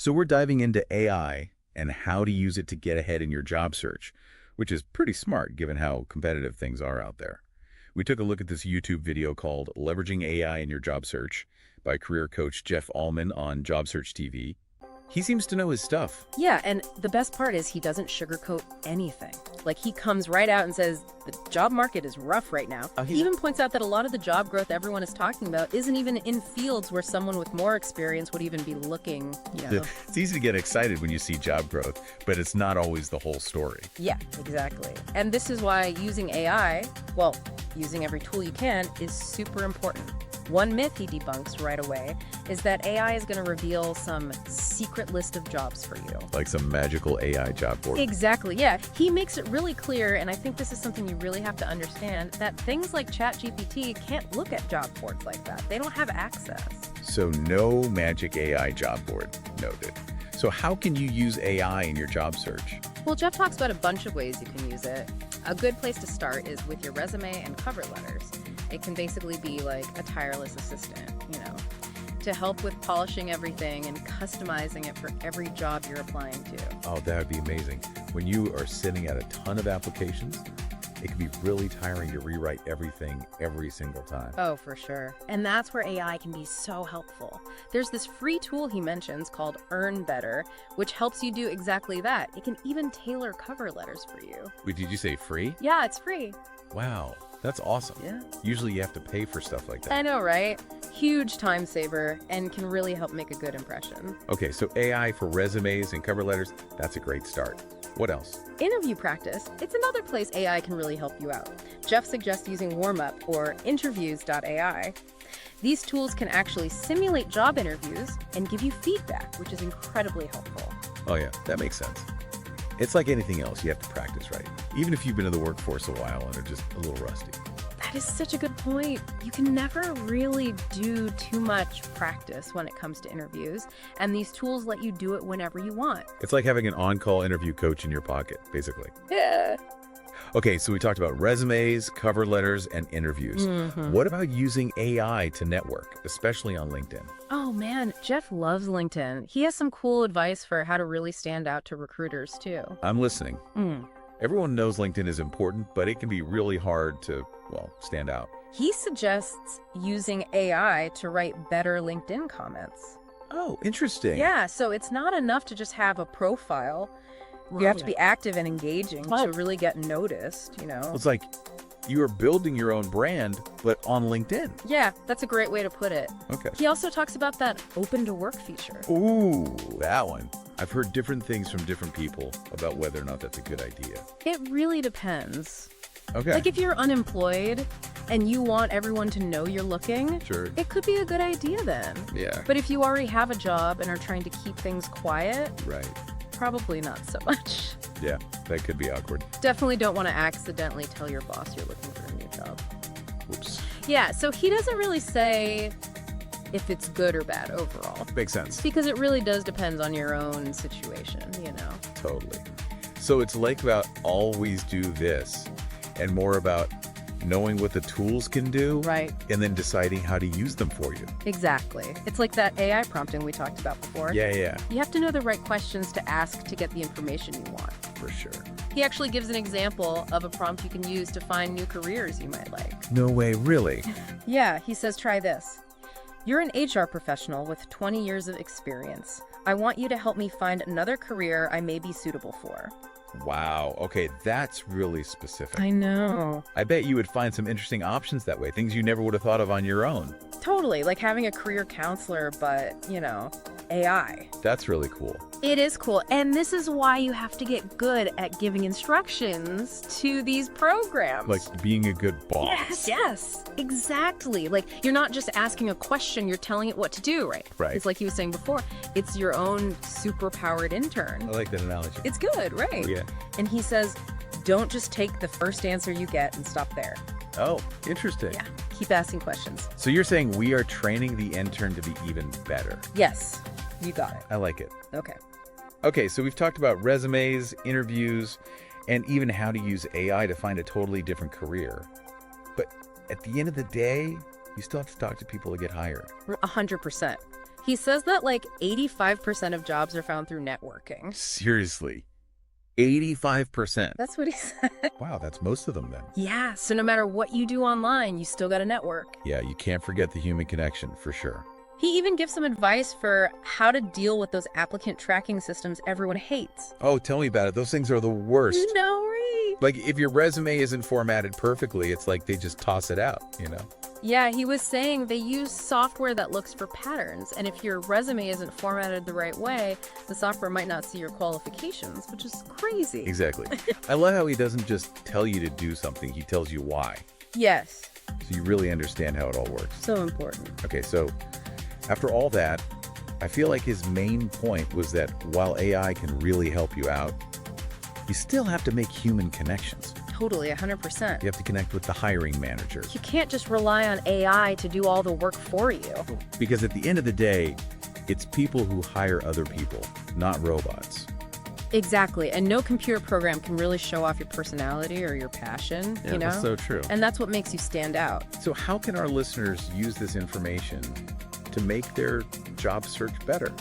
So we're diving into AI and how to use it to get ahead in your job search, which is pretty smart given how competitive things are out there. We took a look at this YouTube video called Leveraging AI in Your Job Search by career coach Jeff Altman on JobSearch TV. He seems to know his stuff. Yeah, and the best part is he doesn't sugarcoat anything. Like, he comes right out and says, the job market is rough right now. He even points out that a lot of the job growth everyone is talking about isn't even in fields where someone with more experience would even be looking, It's easy to get excited when you see job growth, but it's not always the whole story. Yeah, exactly. And this is why using AI, well, using every tool you can, is super important. One myth he debunks right away is that AI is going to reveal some secret list of jobs for you. Like some magical AI job board. Exactly, yeah. He makes it really clear, and I think this is something you really have to understand, that things like ChatGPT can't look at job boards like that. They don't have access. So no magic AI job board, noted. So how can you use AI in your job search? Well, Jeff talks about a bunch of ways you can use it. A good place to start is with your resume and cover letters. It can basically be like a tireless assistant, to help with polishing everything and customizing it for every job you're applying to. Oh, that would be amazing. When you are sitting at a ton of applications, it can be really tiring to rewrite everything every single time. Oh, for sure. And that's where AI can be so helpful. There's this free tool he mentions called Earn Better, which helps you do exactly that. It can even tailor cover letters for you. Wait, did you say free? Yeah, it's free. Wow, that's awesome. Yeah. Usually you have to pay for stuff like that. I know, right? Huge time saver and can really help make a good impression. Okay, so AI for resumes and cover letters, that's a great start. What else? Interview practice, it's another place AI can really help you out. Jeff suggests using Warmup or Interviews.ai. These tools can actually simulate job interviews and give you feedback, which is incredibly helpful. Oh yeah, that makes sense. It's like anything else, you have to practice, right? Even if you've been in the workforce a while and are just a little rusty. That is such a good point. You can never really do too much practice when it comes to interviews, and these tools let you do it whenever you want. It's like having an on-call interview coach in your pocket, basically. Yeah. Okay, so we talked about resumes, cover letters, and interviews. What about using AI to network, especially on LinkedIn? Oh man, Jeff loves LinkedIn. He has some cool advice for how to really stand out to recruiters too. I'm listening. Everyone knows LinkedIn is important, but it can be really hard to, well, stand out. He suggests using AI to write better LinkedIn comments. Oh, interesting. Yeah, so it's not enough to just have a profile. You have to be active and engaging to really get noticed, It's like you are building your own brand, but on LinkedIn. Yeah, that's a great way to put it. Okay. He also talks about that open to work feature. Ooh, that one. I've heard different things from different people about whether or not that's a good idea. It really depends. Okay. Like if you're unemployed and you want everyone to know you're looking, Sure. it could be a good idea then. Yeah. But if you already have a job and are trying to keep things quiet, Right. probably not so much. Yeah, that could be awkward. Definitely don't want to accidentally tell your boss you're looking for a new job. Whoops. Yeah, so he doesn't really say if it's good or bad overall. Makes sense. Because it really does depend on your own situation, Totally. So it's like about always do this and more about knowing what the tools can do. Right. And then deciding how to use them for you. Exactly. It's like that AI prompting we talked about before. Yeah. You have to know the right questions to ask to get the information you want. For sure. He actually gives an example of a prompt you can use to find new careers you might like. No way, really? Yeah, he says try this. You're an HR professional with 20 years of experience. I want you to help me find another career I may be suitable for. Wow. Okay, that's really specific. I know. I bet you would find some interesting options that way, things you never would have thought of on your own. Totally, like having a career counselor, but, AI. That's really cool. It is cool, and this is why you have to get good at giving instructions to these programs. Like being a good boss. Yes, exactly. Like, you're not just asking a question, you're telling it what to do, right? Right. It's like he was saying before, it's your own superpowered intern. I like that analogy. It's good, right? Yeah. And he says, don't just take the first answer you get and stop there. Oh, interesting. Yeah, keep asking questions. So you're saying we are training the intern to be even better. Yes, you got it. I like it. Okay. Okay, so we've talked about resumes, interviews, and even how to use AI to find a totally different career. But at the end of the day, you still have to talk to people to get hired. 100%. He says that like 85% of jobs are found through networking. Seriously, 85%. That's what he said. Wow, that's most of them then. Yeah, so no matter what you do online, you still got to network. Yeah, you can't forget the human connection, for sure. He even gives some advice for how to deal with those applicant tracking systems everyone hates. Oh, tell me about it. Those things are the worst. No, right? Like, if your resume isn't formatted perfectly, it's like they just toss it out, you know? Yeah, he was saying they use software that looks for patterns, and if your resume isn't formatted the right way, the software might not see your qualifications, which is crazy. Exactly. I love how he doesn't just tell you to do something, he tells you why. Yes. So you really understand how it all works. So important. Okay, so after all that, I feel like his main point was that while AI can really help you out, you still have to make human connections. Totally, 100%. You have to connect with the hiring manager. You can't just rely on AI to do all the work for you. Because at the end of the day, it's people who hire other people, not robots. Exactly, and no computer program can really show off your personality or your passion, Yeah, you know? that's so true. And that's what makes you stand out. So how can our listeners use this information to make their job search better?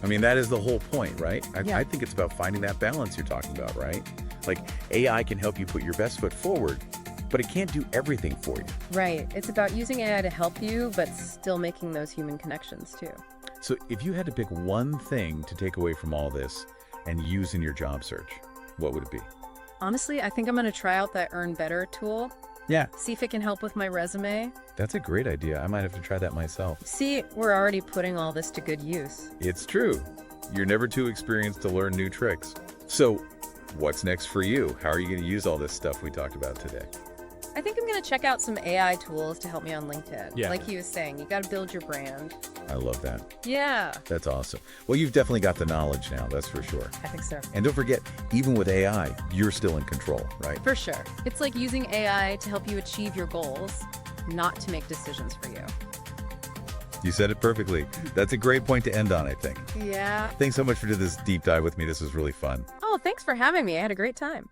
I mean, that is the whole point, right? Yeah. I think it's about finding that balance you're talking about, right? Like, AI can help you put your best foot forward, but it can't do everything for you. Right, it's about using AI to help you, but still making those human connections too. So if you had to pick one thing to take away from all this and use in your job search, what would it be? Honestly, I think I'm going to try out that Earn Better tool. Yeah. See if it can help with my resume. That's a great idea. I might have to try that myself. See, we're already putting all this to good use. It's true. You're never too experienced to learn new tricks. So what's next for you? How are you going to use all this stuff we talked about today? I think I'm going to check out some AI tools to help me on LinkedIn. Yeah. Like he was saying, you got to build your brand. I love that. Yeah, That's awesome. Well, you've definitely got the knowledge now, that's for sure. I think so. And don't forget, even with AI, you're still in control, right? For sure. It's like using AI to help you achieve your goals, not to make decisions for you. You said it perfectly. That's a great point to end on, I think. Yeah. Thanks so much for doing this deep dive with me. This was really fun. Oh, thanks for having me. I had a great time.